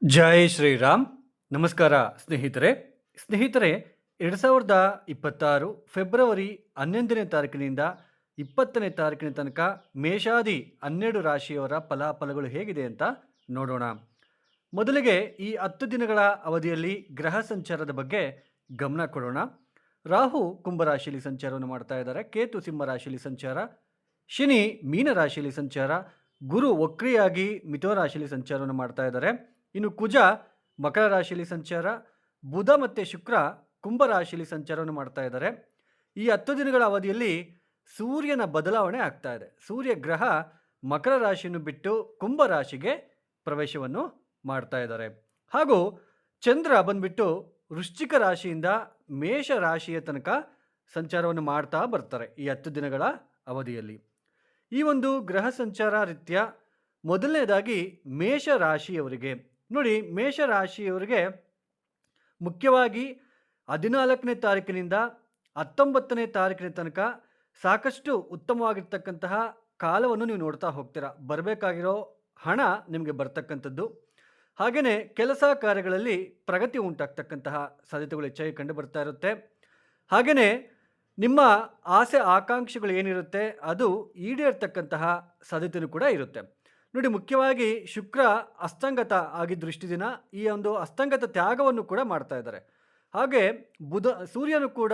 ಜೈ ಶ್ರೀರಾಮ್. ನಮಸ್ಕಾರ ಸ್ನೇಹಿತರೆ. ಸ್ನೇಹಿತರೆ, 2026 ಫೆಬ್ರವರಿ 11ನೇ ತಾರೀಕಿನಿಂದ 20ನೇ ತಾರೀಕಿನ ತನಕ ಮೇಷಾದಿ 12 ರಾಶಿಯವರ ಫಲಾಫಲಗಳು ಹೇಗಿದೆ ಅಂತ ನೋಡೋಣ. ಮೊದಲಿಗೆ ಈ 10 ದಿನಗಳ ಅವಧಿಯಲ್ಲಿ ಗ್ರಹ ಸಂಚಾರದ ಬಗ್ಗೆ ಗಮನ ಕೊಡೋಣ. ರಾಹು ಕುಂಭರಾಶಿಯಲ್ಲಿ ಸಂಚಾರವನ್ನು ಮಾಡ್ತಾ ಇದ್ದಾರೆ, ಕೇತು ಸಿಂಹ ರಾಶಿಯಲ್ಲಿ ಸಂಚಾರ, ಶನಿ ಮೀನ ರಾಶಿಯಲ್ಲಿ ಸಂಚಾರ, ಗುರು ವಕ್ರಿಯಾಗಿ ಮಿಥುನ ರಾಶಿಯಲ್ಲಿ ಸಂಚಾರವನ್ನು ಮಾಡ್ತಾ ಇದ್ದಾರೆ. ಇನ್ನು ಕುಜ ಮಕರ ರಾಶಿಯಲ್ಲಿ ಸಂಚಾರ, ಬುಧ ಮತ್ತು ಶುಕ್ರ ಕುಂಭ ರಾಶಿಯಲ್ಲಿ ಸಂಚಾರವನ್ನು ಮಾಡ್ತಾ ಇದ್ದಾರೆ. ಈ 10 ದಿನಗಳ ಅವಧಿಯಲ್ಲಿ ಸೂರ್ಯನ ಬದಲಾವಣೆ ಆಗ್ತಾ ಇದೆ. ಸೂರ್ಯ ಗ್ರಹ ಮಕರ ರಾಶಿಯನ್ನು ಬಿಟ್ಟು ಕುಂಭ ರಾಶಿಗೆ ಪ್ರವೇಶವನ್ನು ಮಾಡ್ತಾ ಇದ್ದಾರೆ. ಹಾಗೂ ಚಂದ್ರ ಬಂದ್ಬಿಟ್ಟು ವೃಶ್ಚಿಕ ರಾಶಿಯಿಂದ ಮೇಷ ರಾಶಿಯ ತನಕ ಸಂಚಾರವನ್ನು ಮಾಡ್ತಾ ಬರ್ತಾರೆ ಈ 10 ದಿನಗಳ ಅವಧಿಯಲ್ಲಿ. ಈ ಒಂದು ಗ್ರಹ ಸಂಚಾರ ರೀತ್ಯ ಮೊದಲನೇದಾಗಿ ಮೇಷ ರಾಶಿಯವರಿಗೆ ನೋಡಿ, ಮೇಷ ರಾಶಿಯವರಿಗೆ ಮುಖ್ಯವಾಗಿ 14ನೇ ತಾರೀಕಿನಿಂದ 19ನೇ ತಾರೀಕಿನ ತನಕ ಸಾಕಷ್ಟು ಉತ್ತಮವಾಗಿರ್ತಕ್ಕಂತಹ ಕಾಲವನ್ನು ನೀವು ನೋಡ್ತಾ ಹೋಗ್ತೀರಾ. ಬರಬೇಕಾಗಿರೋ ಹಣ ನಿಮಗೆ ಬರ್ತಕ್ಕಂಥದ್ದು, ಹಾಗೆಯೇ ಕೆಲಸ ಕಾರ್ಯಗಳಲ್ಲಿ ಪ್ರಗತಿ ಉಂಟಾಗ್ತಕ್ಕಂತಹ ಸಾಧ್ಯತೆಗಳು ಹೆಚ್ಚಾಗಿ ಕಂಡು ಬರ್ತಾ ಇರುತ್ತೆ. ಹಾಗೆಯೇ ನಿಮ್ಮ ಆಸೆ ಆಕಾಂಕ್ಷೆಗಳು ಏನಿರುತ್ತೆ ಅದು ಈಡೇರ್ತಕ್ಕಂತಹ ಸಾಧ್ಯತೆಯೂ ಕೂಡ ಇರುತ್ತೆ. ನೋಡಿ, ಮುಖ್ಯವಾಗಿ ಶುಕ್ರ ಅಸ್ತಂಗತ ಆಗಿದ್ದ ದೃಷ್ಟಿ ದಿನ ಈ ಒಂದು ಅಸ್ತಂಗತ ತ್ಯಾಗವನ್ನು ಕೂಡ ಮಾಡ್ತಾ ಇದ್ದಾರೆ. ಹಾಗೆ ಸೂರ್ಯನು ಕೂಡ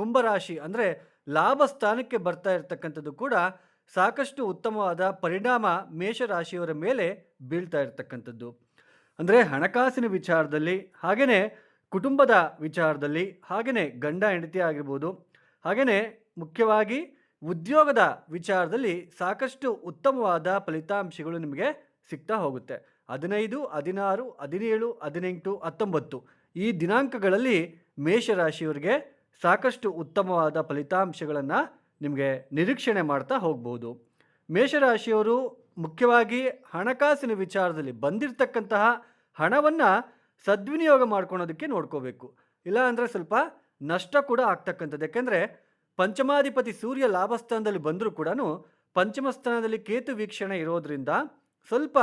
ಕುಂಭರಾಶಿ ಅಂದರೆ ಲಾಭ ಸ್ಥಾನಕ್ಕೆ ಬರ್ತಾ ಇರತಕ್ಕಂಥದ್ದು ಕೂಡ ಸಾಕಷ್ಟು ಉತ್ತಮವಾದ ಪರಿಣಾಮ ಮೇಷರಾಶಿಯವರ ಮೇಲೆ ಬೀಳ್ತಾ ಇರತಕ್ಕಂಥದ್ದು. ಅಂದರೆ ಹಣಕಾಸಿನ ವಿಚಾರದಲ್ಲಿ, ಹಾಗೆಯೇ ಕುಟುಂಬದ ವಿಚಾರದಲ್ಲಿ, ಹಾಗೆಯೇ ಗಂಡ ಹೆಂಡತಿ ಆಗಿರ್ಬೋದು, ಹಾಗೆಯೇ ಮುಖ್ಯವಾಗಿ ಉದ್ಯೋಗದ ವಿಚಾರದಲ್ಲಿ ಸಾಕಷ್ಟು ಉತ್ತಮವಾದ ಫಲಿತಾಂಶಗಳು ನಿಮಗೆ ಸಿಗ್ತಾ ಹೋಗುತ್ತೆ. 15, 16, 17, 18, 19 ಈ ದಿನಾಂಕಗಳಲ್ಲಿ ಮೇಷರಾಶಿಯವರಿಗೆ ಸಾಕಷ್ಟು ಉತ್ತಮವಾದ ಫಲಿತಾಂಶಗಳನ್ನು ನಿಮಗೆ ನಿರೀಕ್ಷಣೆ ಮಾಡ್ತಾ ಹೋಗ್ಬೋದು. ಮೇಷರಾಶಿಯವರು ಮುಖ್ಯವಾಗಿ ಹಣಕಾಸಿನ ವಿಚಾರದಲ್ಲಿ ಬಂದಿರತಕ್ಕಂತಹ ಹಣವನ್ನು ಸದ್ವಿನಿಯೋಗ ಮಾಡ್ಕೊಳೋದಕ್ಕೆ ನೋಡ್ಕೋಬೇಕು. ಇಲ್ಲ ಅಂದರೆ ಸ್ವಲ್ಪ ನಷ್ಟ ಕೂಡ ಆಗ್ತಕ್ಕಂಥದ್ದು. ಯಾಕೆಂದರೆ ಪಂಚಮಾಧಿಪತಿ ಸೂರ್ಯ ಲಾಭಸ್ಥಾನದಲ್ಲಿ ಬಂದರೂ ಕೂಡ ಪಂಚಮ ಸ್ಥಾನದಲ್ಲಿ ಕೇತು ವೀಕ್ಷಣೆ ಇರೋದರಿಂದ ಸ್ವಲ್ಪ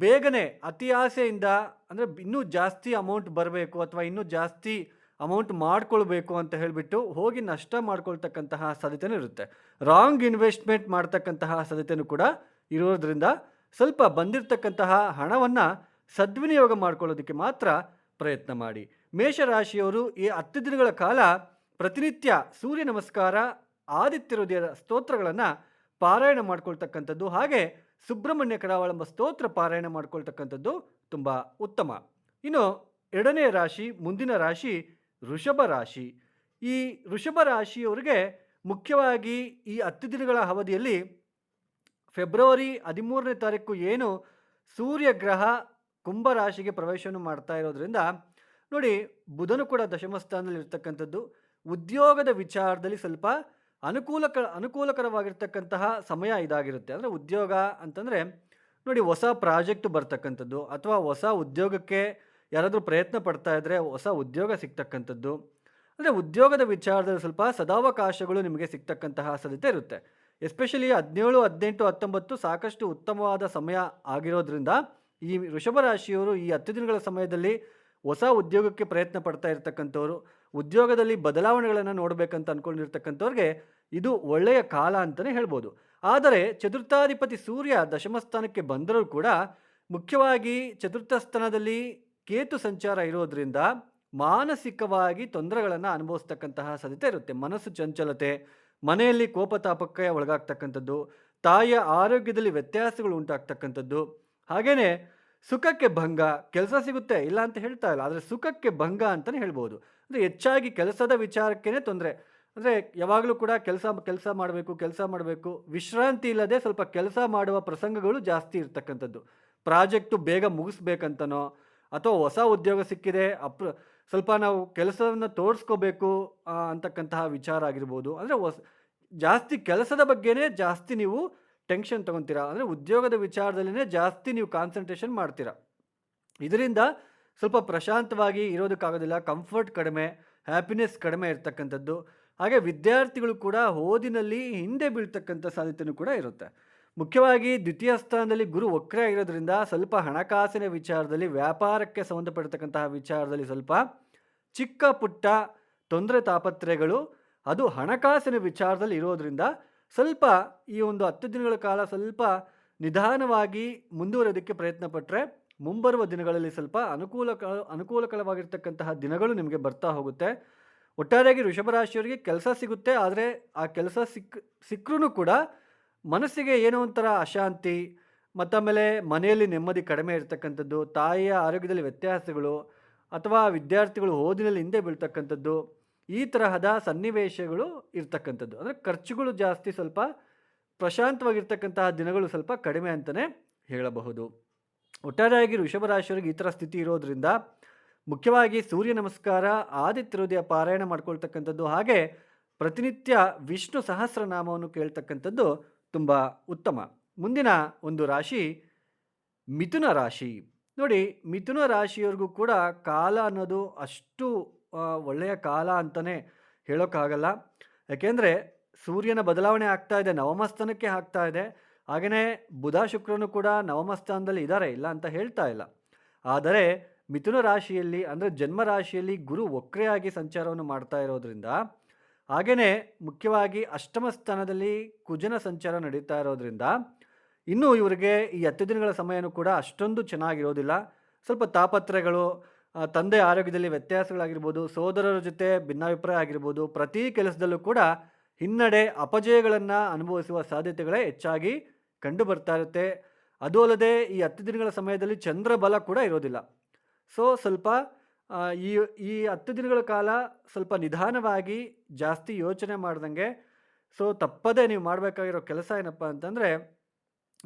ಬೇಗನೆ ಅತಿ ಆಸೆಯಿಂದ ಅಂದರೆ ಇನ್ನೂ ಜಾಸ್ತಿ ಅಮೌಂಟ್ ಬರಬೇಕು ಅಥವಾ ಇನ್ನೂ ಜಾಸ್ತಿ ಅಮೌಂಟ್ ಮಾಡ್ಕೊಳ್ಬೇಕು ಅಂತ ಹೇಳಿಬಿಟ್ಟು ಹೋಗಿ ನಷ್ಟ ಮಾಡ್ಕೊಳ್ತಕ್ಕಂತಹ ಸಾಧ್ಯತೆಯೂ ಇರುತ್ತೆ. ರಾಂಗ್ ಇನ್ವೆಸ್ಟ್ಮೆಂಟ್ ಮಾಡ್ತಕ್ಕಂತಹ ಸಾಧ್ಯತೆಯೂ ಕೂಡ ಇರೋದ್ರಿಂದ ಸ್ವಲ್ಪ ಬಂದಿರತಕ್ಕಂತಹ ಹಣವನ್ನು ಸದ್ವಿನಿಯೋಗ ಮಾಡ್ಕೊಳ್ಳೋದಕ್ಕೆ ಮಾತ್ರ ಪ್ರಯತ್ನ ಮಾಡಿ. ಮೇಷರಾಶಿಯವರು ಈ 10 ದಿನಗಳ ಕಾಲ ಪ್ರತಿನಿತ್ಯ ಸೂರ್ಯ ನಮಸ್ಕಾರ, ಆದಿತ್ಯ ಹೃದಯದ ಸ್ತೋತ್ರಗಳನ್ನು ಪಾರಾಯಣ ಮಾಡ್ಕೊಳ್ತಕ್ಕಂಥದ್ದು, ಹಾಗೆ ಸುಬ್ರಹ್ಮಣ್ಯ ಕರಾವಳಂಬ ಸ್ತೋತ್ರ ಪಾರಾಯಣ ಮಾಡ್ಕೊಳ್ತಕ್ಕಂಥದ್ದು ತುಂಬ ಉತ್ತಮ. ಇನ್ನು ಎರಡನೇ ರಾಶಿ, ಮುಂದಿನ ರಾಶಿ ವೃಷಭ ರಾಶಿ. ಈ ವೃಷಭ ರಾಶಿಯವರಿಗೆ ಮುಖ್ಯವಾಗಿ ಈ 10 ದಿನಗಳ ಅವಧಿಯಲ್ಲಿ ಫೆಬ್ರವರಿ 13ನೇ ತಾರೀಕು ಏನು ಸೂರ್ಯ ಗ್ರಹ ಕುಂಭ ರಾಶಿಗೆ ಪ್ರವೇಶವನ್ನು ಮಾಡ್ತಾ ಇರೋದ್ರಿಂದ ನೋಡಿ, ಬುಧನು ಕೂಡ ದಶಮ ಸ್ಥಾನದಲ್ಲಿ ಇರ್ತಕ್ಕಂಥದ್ದು. ಉದ್ಯೋಗದ ವಿಚಾರದಲ್ಲಿ ಸ್ವಲ್ಪ ಅನುಕೂಲಕರವಾಗಿರ್ತಕ್ಕಂತಹ ಸಮಯ ಇದಾಗಿರುತ್ತೆ. ಅಂದರೆ ಉದ್ಯೋಗ ಅಂತಂದರೆ ನೋಡಿ, ಹೊಸ ಪ್ರಾಜೆಕ್ಟ್ ಬರ್ತಕ್ಕಂಥದ್ದು ಅಥವಾ ಹೊಸ ಉದ್ಯೋಗಕ್ಕೆ ಯಾರಾದರೂ ಪ್ರಯತ್ನ ಪಡ್ತಾ ಇದ್ದರೆ ಹೊಸ ಉದ್ಯೋಗ ಸಿಗ್ತಕ್ಕಂಥದ್ದು. ಅಂದರೆ ಉದ್ಯೋಗದ ವಿಚಾರದಲ್ಲಿ ಸ್ವಲ್ಪ ಸದಾವಕಾಶಗಳು ನಿಮಗೆ ಸಿಗ್ತಕ್ಕಂತಹ ಸಾಧ್ಯತೆ ಇರುತ್ತೆ. ಎಸ್ಪೆಷಲಿ 17, 18, 19 ಸಾಕಷ್ಟು ಉತ್ತಮವಾದ ಸಮಯ ಆಗಿರೋದ್ರಿಂದ ಈ ವೃಷಭ ರಾಶಿಯವರು ಈ 10 ದಿನಗಳ ಸಮಯದಲ್ಲಿ ಹೊಸ ಉದ್ಯೋಗಕ್ಕೆ ಪ್ರಯತ್ನ ಪಡ್ತಾ ಇರ್ತಕ್ಕಂಥವ್ರು, ಉದ್ಯೋಗದಲ್ಲಿ ಬದಲಾವಣೆಗಳನ್ನು ನೋಡಬೇಕಂತ ಅಂದ್ಕೊಂಡಿರ್ತಕ್ಕಂಥವ್ರಿಗೆ ಇದು ಒಳ್ಳೆಯ ಕಾಲ ಅಂತಲೇ ಹೇಳ್ಬೋದು. ಆದರೆ ಚತುರ್ಥಾಧಿಪತಿ ಸೂರ್ಯ ದಶಮ ಸ್ಥಾನಕ್ಕೆ ಬಂದರೂ ಕೂಡ ಮುಖ್ಯವಾಗಿ ಚತುರ್ಥ ಸ್ಥಾನದಲ್ಲಿ ಕೇತು ಸಂಚಾರ ಇರೋದ್ರಿಂದ ಮಾನಸಿಕವಾಗಿ ತೊಂದರೆಗಳನ್ನು ಅನುಭವಿಸ್ತಕ್ಕಂತಹ ಸಾಧ್ಯತೆ ಇರುತ್ತೆ. ಮನಸ್ಸು ಚಂಚಲತೆ, ಮನೆಯಲ್ಲಿ ಕೋಪತಾಪಕ್ಕೆ ಒಳಗಾಗ್ತಕ್ಕಂಥದ್ದು, ತಾಯಿಯ ಆರೋಗ್ಯದಲ್ಲಿ ವ್ಯತ್ಯಾಸಗಳು ಉಂಟಾಗ್ತಕ್ಕಂಥದ್ದು, ಹಾಗೆಯೇ ಸುಖಕ್ಕೆ ಭಂಗ. ಕೆಲಸ ಸಿಗುತ್ತೆ ಇಲ್ಲ ಅಂತ ಹೇಳ್ತಾ ಇಲ್ಲ, ಆದರೆ ಸುಖಕ್ಕೆ ಭಂಗ ಅಂತಲೇ ಹೇಳ್ಬೋದು. ಅಂದರೆ ಹೆಚ್ಚಾಗಿ ಕೆಲಸದ ವಿಚಾರಕ್ಕೇ ತೊಂದರೆ. ಅಂದರೆ ಯಾವಾಗಲೂ ಕೂಡ ಕೆಲಸ ಮಾಡಬೇಕು, ವಿಶ್ರಾಂತಿ ಇಲ್ಲದೆ ಸ್ವಲ್ಪ ಕೆಲಸ ಮಾಡುವ ಪ್ರಸಂಗಗಳು ಜಾಸ್ತಿ ಇರ್ತಕ್ಕಂಥದ್ದು. ಪ್ರಾಜೆಕ್ಟು ಬೇಗ ಮುಗಿಸ್ಬೇಕಂತನೋ ಅಥವಾ ಹೊಸ ಉದ್ಯೋಗ ಸಿಕ್ಕಿದೆ ಸ್ವಲ್ಪ ನಾವು ಕೆಲಸವನ್ನು ತೋರಿಸ್ಕೋಬೇಕು ಅಂತಕ್ಕಂತಹ ವಿಚಾರ ಆಗಿರ್ಬೋದು. ಅಂದರೆ ಜಾಸ್ತಿ ಕೆಲಸದ ಬಗ್ಗೆನೇ ಜಾಸ್ತಿ ನೀವು ಟೆನ್ಷನ್ ತೊಗೊತೀರಾ. ಅಂದರೆ ಉದ್ಯೋಗದ ವಿಚಾರದಲ್ಲೇ ಜಾಸ್ತಿ ನೀವು ಕಾನ್ಸಂಟ್ರೇಷನ್ ಮಾಡ್ತೀರಾ. ಇದರಿಂದ ಸ್ವಲ್ಪ ಪ್ರಶಾಂತವಾಗಿ ಇರೋದಕ್ಕಾಗೋದಿಲ್ಲ. ಕಂಫರ್ಟ್ ಕಡಿಮೆ, ಹ್ಯಾಪಿನೆಸ್ ಕಡಿಮೆ ಇರ್ತಕ್ಕಂಥದ್ದು. ಹಾಗೆ ವಿದ್ಯಾರ್ಥಿಗಳು ಕೂಡ ಓದಿನಲ್ಲಿ ಹಿಂದೆ ಬೀಳ್ತಕ್ಕಂಥ ಸಾಧ್ಯತೆಯೂ ಕೂಡ ಇರುತ್ತೆ. ಮುಖ್ಯವಾಗಿ ದ್ವಿತೀಯ ಸ್ಥಾನದಲ್ಲಿ ಗುರು ವಕ್ರ ಆಗಿರೋದ್ರಿಂದ ಸ್ವಲ್ಪ ಹಣಕಾಸಿನ ವಿಚಾರದಲ್ಲಿ, ವ್ಯಾಪಾರಕ್ಕೆ ಸಂಬಂಧಪಟ್ಟಿರ್ತಕ್ಕಂತಹ ವಿಚಾರದಲ್ಲಿ ಸ್ವಲ್ಪ ಚಿಕ್ಕ ಪುಟ್ಟ ತೊಂದರೆ ತಾಪತ್ರೆಗಳು, ಅದು ಹಣಕಾಸಿನ ವಿಚಾರದಲ್ಲಿ ಇರೋದ್ರಿಂದ ಸ್ವಲ್ಪ ಈ ಒಂದು 10 ದಿನಗಳ ಕಾಲ ಸ್ವಲ್ಪ ನಿಧಾನವಾಗಿ ಮುಂದುವರಿಯೋದಕ್ಕೆ ಪ್ರಯತ್ನ ಪಟ್ಟರೆ ಮುಂಬರುವ ದಿನಗಳಲ್ಲಿ ಸ್ವಲ್ಪ ಅನುಕೂಲಕರವಾಗಿರ್ತಕ್ಕಂತಹ ದಿನಗಳು ನಿಮಗೆ ಬರ್ತಾ ಹೋಗುತ್ತೆ. ಒಟ್ಟಾರೆಯಾಗಿ ವೃಷಭ ರಾಶಿಯವರಿಗೆ ಕೆಲಸ ಸಿಗುತ್ತೆ. ಆದರೆ ಆ ಕೆಲಸ ಸಿಕ್ಕರೂ ಕೂಡ ಮನಸ್ಸಿಗೆ ಏನೋ ಒಂಥರ ಅಶಾಂತಿ, ಮತ್ತಾಮೇಲೆ ಮನೆಯಲ್ಲಿ ನೆಮ್ಮದಿ ಕಡಿಮೆ ಇರತಕ್ಕಂಥದ್ದು, ತಾಯಿಯ ಆರೋಗ್ಯದಲ್ಲಿ ವ್ಯತ್ಯಾಸಗಳು, ಅಥವಾ ವಿದ್ಯಾರ್ಥಿಗಳು ಓದಿನಲ್ಲಿ ಹಿಂದೆ ಬೀಳ್ತಕ್ಕಂಥದ್ದು, ಈ ತರಹದ ಸನ್ನಿವೇಶಗಳು ಇರ್ತಕ್ಕಂಥದ್ದು. ಅಂದರೆ ಖರ್ಚುಗಳು ಜಾಸ್ತಿ, ಸ್ವಲ್ಪ ಪ್ರಶಾಂತವಾಗಿರ್ತಕ್ಕಂತಹ ದಿನಗಳು ಸ್ವಲ್ಪ ಕಡಿಮೆ ಅಂತಲೇ ಹೇಳಬಹುದು. ಒಟ್ಟಾರೆಯಾಗಿ ವೃಷಭ ರಾಶಿಯವರಿಗೆ ಈ ಥರ ಸ್ಥಿತಿ ಇರೋದ್ರಿಂದ ಮುಖ್ಯವಾಗಿ ಸೂರ್ಯ ನಮಸ್ಕಾರ, ಆದಿತ್ಯ ಹೃದಯ ಪಾರಾಯಣ ಮಾಡ್ಕೊಳ್ತಕ್ಕಂಥದ್ದು, ಹಾಗೆ ಪ್ರತಿನಿತ್ಯ ವಿಷ್ಣು ಸಹಸ್ರನಾಮವನ್ನು ಕೇಳ್ತಕ್ಕಂಥದ್ದು ತುಂಬ ಉತ್ತಮ. ಮುಂದಿನ ಒಂದು ರಾಶಿ ಮಿಥುನ ರಾಶಿ. ನೋಡಿ, ಮಿಥುನ ರಾಶಿಯವ್ರಿಗೂ ಕೂಡ ಕಾಲ ಅನ್ನೋದು ಅಷ್ಟು ಒಳ್ಳೆಯ ಕಾಲ ಅಂತಲೇ ಹೇಳೋಕ್ಕಾಗಲ್ಲ. ಯಾಕೆಂದರೆ ಸೂರ್ಯನ ಬದಲಾವಣೆ ಆಗ್ತಾ ಇದೆ, ನವಮ ಸ್ಥಾನಕ್ಕೆ ಆಗ್ತಾ ಇದೆ. ಹಾಗೆಯೇ ಬುಧ ಶುಕ್ರನು ಕೂಡ ನವಮ ಸ್ಥಾನದಲ್ಲಿ ಇದ್ದಾರೆ, ಇಲ್ಲ ಅಂತ ಹೇಳ್ತಾ ಇಲ್ಲ. ಆದರೆ ಮಿಥುನ ರಾಶಿಯಲ್ಲಿ, ಅಂದರೆ ಜನ್ಮ ರಾಶಿಯಲ್ಲಿ ಗುರು ವಕ್ರೆಯಾಗಿ ಸಂಚಾರವನ್ನು ಮಾಡ್ತಾ ಇರೋದ್ರಿಂದ, ಹಾಗೆಯೇ ಮುಖ್ಯವಾಗಿ ಅಷ್ಟಮ ಸ್ಥಾನದಲ್ಲಿ ಕುಜನ ಸಂಚಾರ ನಡೀತಾ ಇರೋದ್ರಿಂದ ಇನ್ನೂ ಇವರಿಗೆ ಈ 10 ದಿನಗಳ ಸಮಯನೂ ಕೂಡ ಅಷ್ಟೊಂದು ಚೆನ್ನಾಗಿರೋದಿಲ್ಲ. ಸ್ವಲ್ಪ ತಾಪತ್ರೆಗಳು, ತಂದೆ ಆರೋಗ್ಯದಲ್ಲಿ ವ್ಯತ್ಯಾಸಗಳಾಗಿರ್ಬೋದು, ಸೋದರರ ಜೊತೆ ಭಿನ್ನಾಭಿಪ್ರಾಯ ಆಗಿರ್ಬೋದು, ಪ್ರತಿ ಕೆಲಸದಲ್ಲೂ ಕೂಡ ಹಿನ್ನಡೆ, ಅಪಜಯಗಳನ್ನು ಅನುಭವಿಸುವ ಸಾಧ್ಯತೆಗಳೇ ಹೆಚ್ಚಾಗಿ ಕಂಡು ಬರ್ತಾ ಇರುತ್ತೆ. ಅದು ಅಲ್ಲದೆ ಈ 10 ದಿನಗಳ ಸಮಯದಲ್ಲಿ ಚಂದ್ರ ಬಲ ಕೂಡ ಇರೋದಿಲ್ಲ. ಸೊ ಸ್ವಲ್ಪ ಈ ಈ 10 ದಿನಗಳ ಕಾಲ ಸ್ವಲ್ಪ ನಿಧಾನವಾಗಿ, ಜಾಸ್ತಿ ಯೋಚನೆ ಮಾಡ್ದಂಗೆ, ಸೊ ತಪ್ಪದೇ ನೀವು ಮಾಡಬೇಕಾಗಿರೋ ಕೆಲಸ ಏನಪ್ಪ ಅಂತಂದರೆ,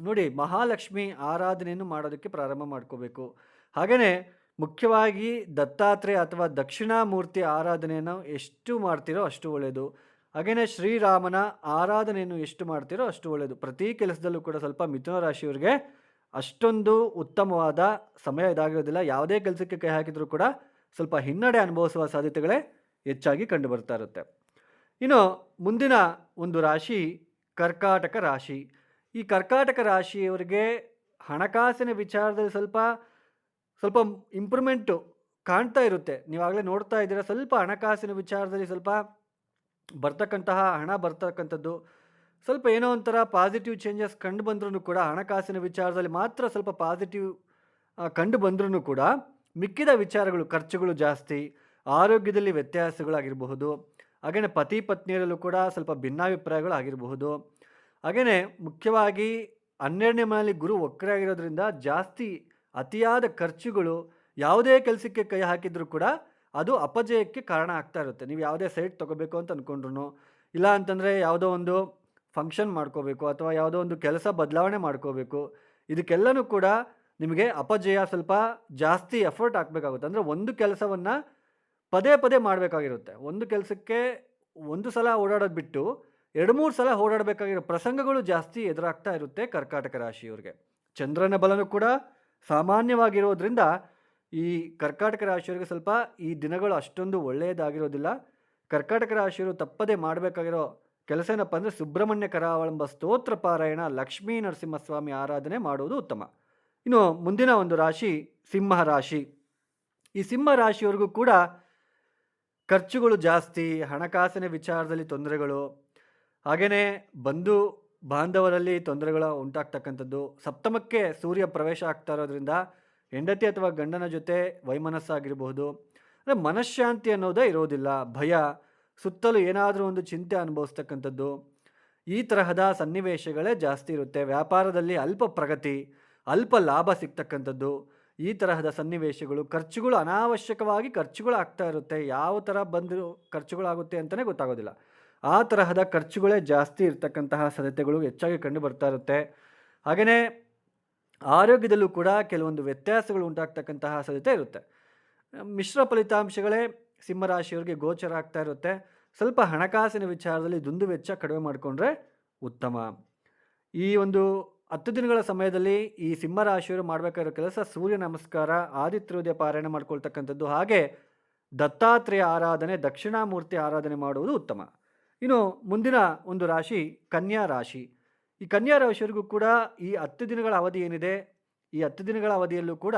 ನೋಡಿ, ಮಹಾಲಕ್ಷ್ಮಿ ಆರಾಧನೆಯನ್ನು ಮಾಡೋದಕ್ಕೆ ಪ್ರಾರಂಭ ಮಾಡ್ಕೋಬೇಕು. ಹಾಗೆಯೇ ಮುಖ್ಯವಾಗಿ ದತ್ತಾತ್ರೇಯ ಅಥವಾ ದಕ್ಷಿಣಾಮೂರ್ತಿ ಆರಾಧನೆಯನ್ನು ಎಷ್ಟು ಮಾಡ್ತೀರೋ ಅಷ್ಟು ಒಳ್ಳೆಯದು. ಹಾಗೆಯೇ ಶ್ರೀರಾಮನ ಆರಾಧನೆಯನ್ನು ಎಷ್ಟು ಮಾಡ್ತೀರೋ ಅಷ್ಟು ಒಳ್ಳೆಯದು. ಪ್ರತಿ ಕೆಲಸದಲ್ಲೂ ಕೂಡ ಸ್ವಲ್ಪ ಮಿಥುನ ರಾಶಿಯವರಿಗೆ ಅಷ್ಟೊಂದು ಉತ್ತಮವಾದ ಸಮಯ ಇದಾಗಿರೋದಿಲ್ಲ. ಯಾವುದೇ ಕೆಲಸಕ್ಕೆ ಕೈ ಹಾಕಿದರೂ ಕೂಡ ಸ್ವಲ್ಪ ಹಿನ್ನಡೆ ಅನುಭವಿಸುವ ಸಾಧ್ಯತೆಗಳೇ ಹೆಚ್ಚಾಗಿ ಕಂಡು ಬರ್ತಾ ಇರುತ್ತೆ. ಇನ್ನು ಮುಂದಿನ ಒಂದು ರಾಶಿ ಕರ್ಕಾಟಕ ರಾಶಿ. ಈ ಕರ್ಕಾಟಕ ರಾಶಿಯವರಿಗೆ ಹಣಕಾಸಿನ ವಿಚಾರದಲ್ಲಿ ಸ್ವಲ್ಪ ಸ್ವಲ್ಪ ಇಂಪ್ರೂವ್ಮೆಂಟು ಕಾಣ್ತಾ ಇರುತ್ತೆ. ನೀವಾಗಲೇ ನೋಡ್ತಾ ಇದ್ದೀರಾ, ಸ್ವಲ್ಪ ಹಣಕಾಸಿನ ವಿಚಾರದಲ್ಲಿ ಸ್ವಲ್ಪ ಬರ್ತಕ್ಕಂತಹ ಹಣ ಬರ್ತಕ್ಕಂಥದ್ದು, ಸ್ವಲ್ಪ ಏನೋ ಒಂಥರ ಪಾಸಿಟಿವ್ ಚೇಂಜಸ್ ಕಂಡು ಬಂದ್ರೂ ಕೂಡ, ಹಣಕಾಸಿನ ವಿಚಾರದಲ್ಲಿ ಮಾತ್ರ ಸ್ವಲ್ಪ ಪಾಸಿಟಿವ್ ಕಂಡು ಬಂದ್ರೂ ಕೂಡ ಮಿಕ್ಕಿದ ವಿಚಾರಗಳು, ಖರ್ಚುಗಳು ಜಾಸ್ತಿ, ಆರೋಗ್ಯದಲ್ಲಿ ವ್ಯತ್ಯಾಸಗಳಾಗಿರಬಹುದು, ಹಾಗೆಯೇ ಪತಿ ಪತ್ನಿಯರಲ್ಲೂ ಕೂಡ ಸ್ವಲ್ಪ ಭಿನ್ನಾಭಿಪ್ರಾಯಗಳು ಆಗಿರಬಹುದು. ಹಾಗೆಯೇ ಮುಖ್ಯವಾಗಿ 12ನೇ ಮನೆಯಲ್ಲಿ ಗುರು ವಕ್ರ ಆಗಿರೋದ್ರಿಂದ ಜಾಸ್ತಿ ಅತಿಯಾದ ಖರ್ಚುಗಳು, ಯಾವುದೇ ಕೆಲಸಕ್ಕೆ ಕೈ ಹಾಕಿದರೂ ಕೂಡ ಅದು ಅಪಜಯಕ್ಕೆ ಕಾರಣ ಆಗ್ತಾ ಇರುತ್ತೆ. ನೀವು ಯಾವುದೇ ಸೈಟ್ ತೊಗೋಬೇಕು ಅಂತ ಅಂದ್ಕೊಂಡ್ರು, ಇಲ್ಲ ಅಂತಂದರೆ ಯಾವುದೋ ಒಂದು ಫಂಕ್ಷನ್ ಮಾಡ್ಕೋಬೇಕು, ಅಥವಾ ಯಾವುದೋ ಒಂದು ಕೆಲಸ ಬದಲಾವಣೆ ಮಾಡ್ಕೋಬೇಕು, ಇದಕ್ಕೆಲ್ಲನೂ ಕೂಡ ನಿಮಗೆ ಅಪಜಯ, ಸ್ವಲ್ಪ ಜಾಸ್ತಿ ಎಫರ್ಟ್ ಹಾಕಬೇಕಾಗುತ್ತೆ. ಅಂದರೆ ಒಂದು ಕೆಲಸವನ್ನು ಪದೇ ಪದೇ ಮಾಡಬೇಕಾಗಿರುತ್ತೆ. ಒಂದು ಕೆಲಸಕ್ಕೆ ಒಂದು ಸಲ ಓಡಾಡೋದು ಬಿಟ್ಟು 2-3 ಸಲ ಓಡಾಡಬೇಕಾಗಿರೋ ಪ್ರಸಂಗಗಳು ಜಾಸ್ತಿ ಎದುರಾಗ್ತಾ ಇರುತ್ತೆ ಕರ್ಕಾಟಕ ರಾಶಿಯವರಿಗೆ. ಚಂದ್ರನ ಬಲನೂ ಕೂಡ ಸಾಮಾನ್ಯವಾಗಿರೋದ್ರಿಂದ ಈ ಕರ್ಕಾಟಕ ರಾಶಿಯವರಿಗೆ ಸ್ವಲ್ಪ ಈ ದಿನಗಳು ಅಷ್ಟೊಂದು ಒಳ್ಳೆಯದಾಗಿರೋದಿಲ್ಲ. ಕರ್ಕಾಟಕ ರಾಶಿಯವರು ತಪ್ಪದೇ ಮಾಡಬೇಕಾಗಿರೋ ಕೆಲಸ ಏನಪ್ಪ ಅಂದರೆ, ಸುಬ್ರಹ್ಮಣ್ಯ ಕರಾವಳಂಬ ಸ್ತೋತ್ರ ಪಾರಾಯಣ, ಲಕ್ಷ್ಮೀ ನರಸಿಂಹಸ್ವಾಮಿ ಆರಾಧನೆ ಮಾಡುವುದು ಉತ್ತಮ. ಇನ್ನು ಮುಂದಿನ ಒಂದು ರಾಶಿ ಸಿಂಹ ರಾಶಿ. ಈ ಸಿಂಹ ರಾಶಿಯವರೆಗೂ ಕೂಡ ಖರ್ಚುಗಳು ಜಾಸ್ತಿ, ಹಣಕಾಸಿನ ವಿಚಾರದಲ್ಲಿ ತೊಂದರೆಗಳು, ಹಾಗೆಯೇ ಬಂಧು ಬಾಂಧವರಲ್ಲಿ ತೊಂದರೆಗಳು ಉಂಟಾಗ್ತಕ್ಕಂಥದ್ದು. ಸಪ್ತಮಕ್ಕೆ ಸೂರ್ಯ ಪ್ರವೇಶ ಆಗ್ತಾ ಇರೋದ್ರಿಂದ ಹೆಂಡತಿ ಅಥವಾ ಗಂಡನ ಜೊತೆ ವೈಮನಸ್ಸಾಗಿರಬಹುದು. ಅಂದರೆ ಮನಃಶಾಂತಿ ಅನ್ನೋದೇ ಇರೋದಿಲ್ಲ, ಭಯ, ಸುತ್ತಲೂ ಏನಾದರೂ ಒಂದು ಚಿಂತೆ ಅನುಭವಿಸ್ತಕ್ಕಂಥದ್ದು, ಈ ತರಹದ ಸನ್ನಿವೇಶಗಳೇ ಜಾಸ್ತಿ ಇರುತ್ತೆ. ವ್ಯಾಪಾರದಲ್ಲಿ ಅಲ್ಪ ಪ್ರಗತಿ, ಅಲ್ಪ ಲಾಭ ಸಿಗ್ತಕ್ಕಂಥದ್ದು, ಈ ತರಹದ ಸನ್ನಿವೇಶಗಳು. ಖರ್ಚುಗಳು, ಅನಾವಶ್ಯಕವಾಗಿ ಖರ್ಚುಗಳು ಆಗ್ತಾ ಇರುತ್ತೆ. ಯಾವ ಥರ ಬಂದರೂ ಖರ್ಚುಗಳಾಗುತ್ತೆ ಅಂತಲೇ ಗೊತ್ತಾಗೋದಿಲ್ಲ. ಆ ತರಹದ ಖರ್ಚುಗಳೇ ಜಾಸ್ತಿ ಇರ್ತಕ್ಕಂತಹ ಸಾಧ್ಯತೆಗಳು ಹೆಚ್ಚಾಗಿ ಕಂಡು ಬರ್ತಾ ಇರುತ್ತೆ. ಹಾಗೆಯೇ ಆರೋಗ್ಯದಲ್ಲೂ ಕೂಡ ಕೆಲವೊಂದು ವ್ಯತ್ಯಾಸಗಳು ಉಂಟಾಗ್ತಕ್ಕಂತಹ ಸಾಧ್ಯತೆ ಇರುತ್ತೆ. ಮಿಶ್ರ ಫಲಿತಾಂಶಗಳೇ ಸಿಂಹರಾಶಿಯವರಿಗೆ ಗೋಚರ ಆಗ್ತಾ ಇರುತ್ತೆ. ಸ್ವಲ್ಪ ಹಣಕಾಸಿನ ವಿಚಾರದಲ್ಲಿ ದುಂದು ವೆಚ್ಚ ಕಡಿಮೆ ಮಾಡಿಕೊಂಡ್ರೆ ಉತ್ತಮ. ಈ ಒಂದು 10 ದಿನಗಳ ಸಮಯದಲ್ಲಿ ಈ ಸಿಂಹರಾಶಿಯವರು ಮಾಡಬೇಕಾಗಿರೋ ಕೆಲಸ ಸೂರ್ಯ ನಮಸ್ಕಾರ, ಆದಿತ್ಯ ಹೃದಯ ಪಾರಾಯಣ ಮಾಡ್ಕೊಳ್ತಕ್ಕಂಥದ್ದು, ಹಾಗೆ ದತ್ತಾತ್ರೇಯ ಆರಾಧನೆ, ದಕ್ಷಿಣಾಮೂರ್ತಿ ಆರಾಧನೆ ಮಾಡುವುದು ಉತ್ತಮ. ಇನ್ನು ಮುಂದಿನ ಒಂದು ರಾಶಿ ಕನ್ಯಾ ರಾಶಿ. ಈ ಕನ್ಯಾ ರಾಶಿಯವರಿಗೂ ಕೂಡ ಈ 10 ದಿನಗಳ ಅವಧಿ ಏನಿದೆ, ಈ 10 ದಿನಗಳ ಅವಧಿಯಲ್ಲೂ ಕೂಡ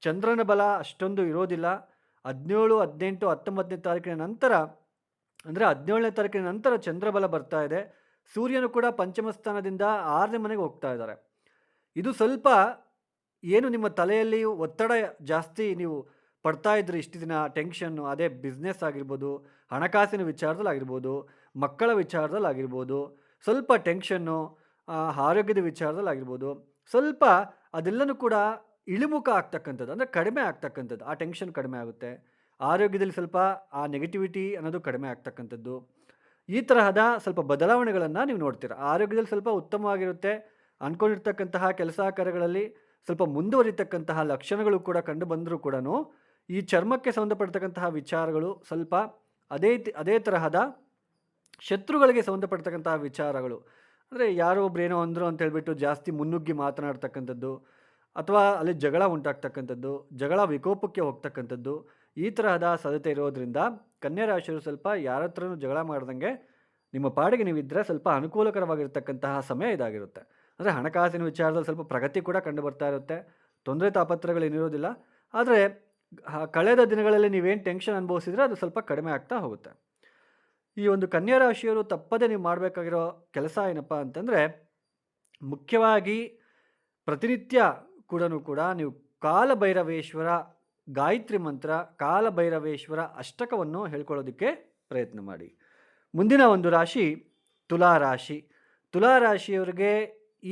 ಚಂದ್ರನ ಬಲ ಅಷ್ಟೊಂದು ಇರೋದಿಲ್ಲ. 17, 18, 19ನೇ ತಾರೀಕಿನ ನಂತರ ಅಂದರೆ 17ನೇ ತಾರೀಕಿನ ನಂತರ ಚಂದ್ರಬಲ ಬರ್ತಾ ಇದೆ. ಸೂರ್ಯನು ಕೂಡ ಪಂಚಮ ಸ್ಥಾನದಿಂದ 6ನೇ ಮನೆಗೆ ಹೋಗ್ತಾ ಇದ್ದಾರೆ. ಇದು ಸ್ವಲ್ಪ ಏನು ನಿಮ್ಮ ತಲೆಯಲ್ಲಿ ಒತ್ತಡ ಜಾಸ್ತಿ ನೀವು ಪಡ್ತಾ ಇದ್ರಿ ಇಷ್ಟು ದಿನ ಟೆನ್ಷನ್ನು, ಅದೇ ಬಿಸ್ನೆಸ್ ಆಗಿರ್ಬೋದು, ಹಣಕಾಸಿನ ವಿಚಾರದಲ್ಲಾಗಿರ್ಬೋದು, ಮಕ್ಕಳ ವಿಚಾರದಲ್ಲಾಗಿರ್ಬೋದು, ಸ್ವಲ್ಪ ಟೆನ್ಷನ್ನು, ಆರೋಗ್ಯದ ವಿಚಾರದಲ್ಲಾಗಿರ್ಬೋದು, ಸ್ವಲ್ಪ ಅದೆಲ್ಲನೂ ಕೂಡ ಇಳಿಮುಖ ಆಗ್ತಕ್ಕಂಥದ್ದು, ಅಂದರೆ ಕಡಿಮೆ ಆಗ್ತಕ್ಕಂಥದ್ದು. ಆ ಟೆನ್ಷನ್ ಕಡಿಮೆ ಆಗುತ್ತೆ. ಆರೋಗ್ಯದಲ್ಲಿ ಸ್ವಲ್ಪ ಆ ನೆಗೆಟಿವಿಟಿ ಅನ್ನೋದು ಕಡಿಮೆ ಆಗ್ತಕ್ಕಂಥದ್ದು. ಈ ತರಹದ ಸ್ವಲ್ಪ ಬದಲಾವಣೆಗಳನ್ನು ನೀವು ನೋಡ್ತೀರ. ಆರೋಗ್ಯದಲ್ಲಿ ಸ್ವಲ್ಪ ಉತ್ತಮವಾಗಿರುತ್ತೆ. ಅಂದ್ಕೊಂಡಿರ್ತಕ್ಕಂತಹ ಕೆಲಸ ಕಾರ್ಯಗಳಲ್ಲಿ ಸ್ವಲ್ಪ ಮುಂದುವರಿತಕ್ಕಂತಹ ಲಕ್ಷಣಗಳು ಕೂಡ ಕಂಡು ಬಂದರೂ ಕೂಡ ಈ ಚರ್ಮಕ್ಕೆ ಸಂಬಂಧಪಡ್ತಕ್ಕಂತಹ ವಿಚಾರಗಳು ಸ್ವಲ್ಪ ಅದೇ ತರಹದ ಶತ್ರುಗಳಿಗೆ ಸಂಬಂಧಪಡ್ತಕ್ಕಂತಹ ವಿಚಾರಗಳು, ಅಂದರೆ ಯಾರೋ ಒಬ್ರು ಏನೋ ಅಂದರು ಅಂತ ಹೇಳ್ಬಿಟ್ಟು ಜಾಸ್ತಿ ಮುನ್ನುಗ್ಗಿ ಮಾತನಾಡ್ತಕ್ಕಂಥದ್ದು, ಅಥವಾ ಅಲ್ಲಿ ಜಗಳ ಉಂಟಾಗ್ತಕ್ಕಂಥದ್ದು, ಜಗಳ ವಿಕೋಪಕ್ಕೆ ಹೋಗ್ತಕ್ಕಂಥದ್ದು, ಈ ತರಹದ ಸಾಧ್ಯತೆ ಇರೋದರಿಂದ ಕನ್ಯಾ ರಾಶಿಯವರು ಸ್ವಲ್ಪ ಯಾರ ಹತ್ರನೂ ಜಗಳ ಮಾಡ್ದಂಗೆ ನಿಮ್ಮ ಪಾಡಿಗೆ ನೀವಿದ್ದರೆ ಸ್ವಲ್ಪ ಅನುಕೂಲಕರವಾಗಿರ್ತಕ್ಕಂತಹ ಸಮಯ ಇದಾಗಿರುತ್ತೆ. ಅಂದರೆ ಹಣಕಾಸಿನ ವಿಚಾರದಲ್ಲಿ ಸ್ವಲ್ಪ ಪ್ರಗತಿ ಕೂಡ ಕಂಡು ಬರ್ತಾ ಇರುತ್ತೆ. ತೊಂದರೆ ತಾಪತ್ರಗಳೇನಿರೋದಿಲ್ಲ. ಆದರೆ ಕಳೆದ ದಿನಗಳಲ್ಲಿ ನೀವೇನು ಟೆನ್ಷನ್ ಅನುಭವಿಸಿದ್ರೆ ಅದು ಸ್ವಲ್ಪ ಕಡಿಮೆ ಆಗ್ತಾ ಹೋಗುತ್ತೆ. ಈ ಒಂದು ಕನ್ಯಾ ರಾಶಿಯವರು ತಪ್ಪದೆ ನೀವು ಮಾಡಬೇಕಾಗಿರೋ ಕೆಲಸ ಏನಪ್ಪ ಅಂತಂದರೆ, ಮುಖ್ಯವಾಗಿ ಪ್ರತಿನಿತ್ಯ ಕೂಡ ನೀವು ಕಾಲಭೈರವೇಶ್ವರ ಗಾಯತ್ರಿ ಮಂತ್ರ, ಕಾಲಭೈರವೇಶ್ವರ ಅಷ್ಟಕವನ್ನು ಹೇಳ್ಕೊಳ್ಳೋದಕ್ಕೆ ಪ್ರಯತ್ನ ಮಾಡಿ. ಮುಂದಿನ ಒಂದು ರಾಶಿ ತುಲಾ ರಾಶಿ. ತುಲಾ ರಾಶಿಯವರಿಗೆ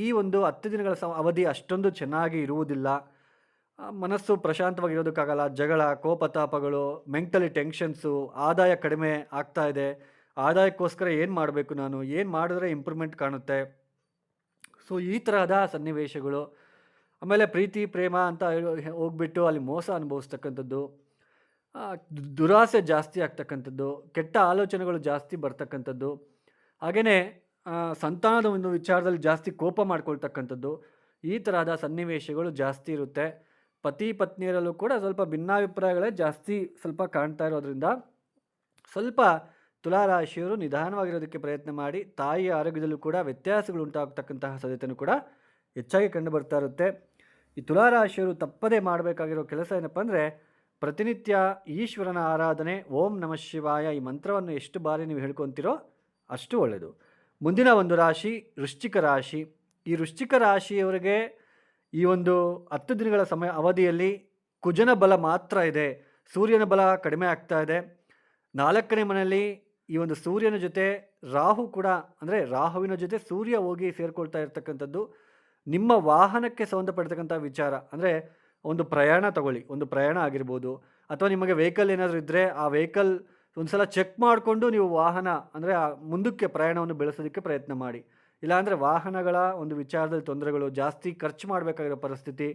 ಈ ಒಂದು 10 ದಿನಗಳ ಅವಧಿ ಅಷ್ಟೊಂದು ಚೆನ್ನಾಗಿ ಇರುವುದಿಲ್ಲ. ಮನಸ್ಸು ಪ್ರಶಾಂತವಾಗಿರೋದಕ್ಕಾಗಲ್ಲ. ಜಗಳ, ಕೋಪತಾಪಗಳು, ಮೆಂಟಲಿ ಟೆನ್ಷನ್ಸು, ಆದಾಯ ಕಡಿಮೆ ಆಗ್ತಾ ಇದೆ. ಆದಾಯಕ್ಕೋಸ್ಕರ ಏನು ಮಾಡಬೇಕು ನಾನು, ಏನು ಮಾಡಿದ್ರೆ ಇಂಪ್ರೂವ್ಮೆಂಟ್ ಕಾಣುತ್ತೆ. ಸೊ ಈ ತರಹದ ಸನ್ನಿವೇಶಗಳು. ಆಮೇಲೆ ಪ್ರೀತಿ ಪ್ರೇಮ ಅಂತ ಹೋಗ್ಬಿಟ್ಟು ಅಲ್ಲಿ ಮೋಸ ಅನುಭವಿಸ್ತಕ್ಕಂಥದ್ದು, ದುರಾಸೆ ಜಾಸ್ತಿ ಆಗ್ತಕ್ಕಂಥದ್ದು, ಕೆಟ್ಟ ಆಲೋಚನೆಗಳು ಜಾಸ್ತಿ ಬರ್ತಕ್ಕಂಥದ್ದು, ಹಾಗೆಯೇ ಸಂತಾನದ ಒಂದು ವಿಚಾರದಲ್ಲಿ ಜಾಸ್ತಿ ಕೋಪ ಮಾಡ್ಕೊಳ್ತಕ್ಕಂಥದ್ದು, ಈ ತರಹದ ಸನ್ನಿವೇಶಗಳು ಜಾಸ್ತಿ ಇರುತ್ತೆ. ಪತಿ ಪತ್ನಿಯರಲ್ಲೂ ಕೂಡ ಸ್ವಲ್ಪ ಭಿನ್ನಾಭಿಪ್ರಾಯಗಳೇ ಜಾಸ್ತಿ ಸ್ವಲ್ಪ ಕಾಣ್ತಾ ಇರೋದ್ರಿಂದ ಸ್ವಲ್ಪ ತುಲಾರಾಶಿಯವರು ನಿಧಾನವಾಗಿರೋದಕ್ಕೆ ಪ್ರಯತ್ನ ಮಾಡಿ. ತಾಯಿಯ ಆರೋಗ್ಯದಲ್ಲೂ ಕೂಡ ವ್ಯತ್ಯಾಸಗಳು ಉಂಟಾಗ್ತಕ್ಕಂತಹ ಸಾಧ್ಯತೆಯೂ ಕೂಡ ಹೆಚ್ಚಾಗಿ ಕಂಡು ಬರ್ತಾ ಇರುತ್ತೆ. ಈ ತುಲಾರಾಶಿಯವರು ತಪ್ಪದೇ ಮಾಡಬೇಕಾಗಿರೋ ಕೆಲಸ ಏನಪ್ಪ ಅಂದರೆ, ಪ್ರತಿನಿತ್ಯ ಈಶ್ವರನ ಆರಾಧನೆ, ಓಂ ನಮಃ ಶಿವಾಯ ಈ ಮಂತ್ರವನ್ನು ಎಷ್ಟು ಬಾರಿ ನೀವು ಹೇಳ್ಕೊತೀರೋ ಅಷ್ಟು ಒಳ್ಳೆಯದು. ಮುಂದಿನ ಒಂದು ರಾಶಿ ವೃಶ್ಚಿಕ ರಾಶಿ. ಈ ವೃಶ್ಚಿಕ ರಾಶಿಯವರಿಗೆ ಈ ಒಂದು 10 ದಿನಗಳ ಅವಧಿಯಲ್ಲಿ ಕುಜನ ಬಲ ಮಾತ್ರ ಇದೆ. ಸೂರ್ಯನ ಬಲ ಕಡಿಮೆ ಆಗ್ತಾ ಇದೆ. 4ನೇ ಮನೆಯಲ್ಲಿ ಈ ಒಂದು ಸೂರ್ಯನ ಜೊತೆ ರಾಹು ಕೂಡ, ಅಂದರೆ ರಾಹುವಿನ ಜೊತೆ ಸೂರ್ಯ ಹೋಗಿ ಸೇರಿಕೊಳ್ತಾ ಇರ್ತಕ್ಕಂಥದ್ದು. ನಿಮ್ಮ ವಾಹನಕ್ಕೆ ಸಂಬಂಧಪಡ್ತಕ್ಕಂಥ ವಿಚಾರ, ಅಂದರೆ ಒಂದು ಪ್ರಯಾಣ ತಗೊಳ್ಳಿ, ಒಂದು ಪ್ರಯಾಣ ಆಗಿರ್ಬೋದು, ಅಥವಾ ನಿಮಗೆ ವೆಹಿಕಲ್ ಏನಾದರೂ ಇದ್ದರೆ ಆ ವೆಹಿಕಲ್ ಒಂದು ಸಲ ಚೆಕ್ ಮಾಡಿಕೊಂಡು ನೀವು ವಾಹನ, ಅಂದರೆ ಮುಂದಕ್ಕೆ ಪ್ರಯಾಣವನ್ನು ಬೆಳೆಸೋದಕ್ಕೆ ಪ್ರಯತ್ನ ಮಾಡಿ. ಇಲ್ಲಾಂದರೆ ವಾಹನಗಳ ಒಂದು ವಿಚಾರದಲ್ಲಿ ತೊಂದರೆಗಳು, ಜಾಸ್ತಿ ಖರ್ಚು ಮಾಡಬೇಕಾಗಿರೋ ಪರಿಸ್ಥಿತಿ,